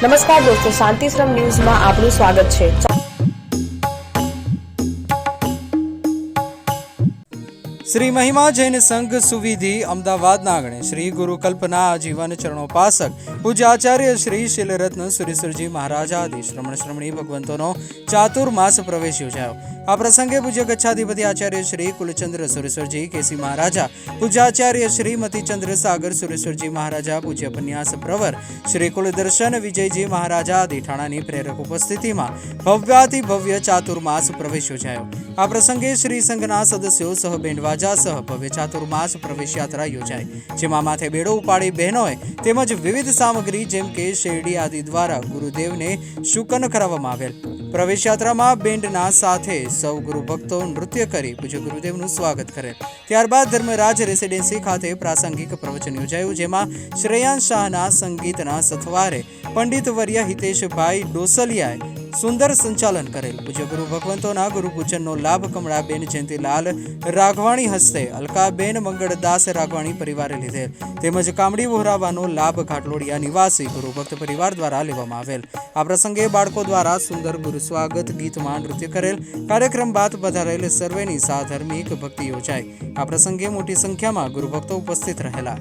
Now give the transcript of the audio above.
નમસ્કાર દોસ્તો, શાંતિશ્રમ ન્યૂઝમાં આપનું સ્વાગત છે। શ્રી મહિમા જૈન સંઘ સુવિધિ અમદાવાદના આંગણે શ્રી ગુરુ કલ્પના આજીવન ચરણોપાસક પૂજ્ય આચાર્ય શ્રી શીલરત્ન સુરેશ્વરજી મહારાજ આદિ શ્રમણ શ્રમણી ભગવંતોનો ચાતુર્માસ પ્રવેશ યોજાયો। આ પ્રસંગે પૂજ્ય ગચ્છાધિપતિ આચાર્ય શ્રી કુલચંદ્ર સુરેશ્વરજી કેસી મહારાજા, પૂજ્ય આચાર્ય શ્રી મતિચંદ્ર સાગર સુરેશ્વરજી મહારાજા, પૂજ્ય પન્યાસ પ્રવર શ્રી કુલદર્શન વિજયજી મહારાજા આદિ ઠાણાની પ્રેરક ઉપસ્થિતિમાં ભવ્યાતિ ભવ્ય ચાતુર્માસ પ્રવેશ યોજાયો। આ પ્રસંગે શ્રી સંઘના સદસ્યો સહ બેન્ડવાજા સહ ભવ્ય ચાતુર્માસ પ્રવેશ યાત્રા યોજાઈ, જેમાં માથે બેડો ઉપાડી બહેનોએ તેમજ વિવિધ સામગ્રી જેમ કે શેરડી આદિ દ્વારા ગુરુદેવને શુકન કરાવવામાં આવેલ। પ્રવેશ યાત્રામાં બેન્ડના સાથે સૌ ગુરુ ભક્તો નૃત્ય કરી પૂજ્ય ગુરુદેવનું સ્વાગત કરેલ। ત્યારબાદ ધર્મરાજ રેસિડેન્સી ખાતે પ્રાસંગિક પ્રવચન યોજાયું, જેમાં શ્રેયાંશ શાહના સંગીતના સથવારે પંડિત વર્ય હિતેશભાઈ ડોસલિયાએ સુંદર સંચાલન કરેલ। પૂજ્ય ગુરુ ભગવંતોના ગુરુપૂજનનો લાભ કમળાબેન જયંતિલાલ રાઘવાણી હસ્તે અલકાબેન મંગળદાસ રાઘવાણી પરિવારે લીધેલ, તેમજ કામડી વહોરાવાનો લાભ ઘાટલોડિયા નિવાસી ગુરુભક્ત પરિવાર દ્વારા લેવામાં આવેલ। આ પ્રસંગે બાળકો દ્વારા સુંદર ગુરુ સ્વાગત ગીતમાં નૃત્ય કરેલ। કાર્યક્રમ બાદ પધારેલ સર્વેની સાધર્મિક ભક્તિ યોજાઈ। આ પ્રસંગે મોટી સંખ્યામાં ગુરુભક્તો ઉપસ્થિત રહેલા।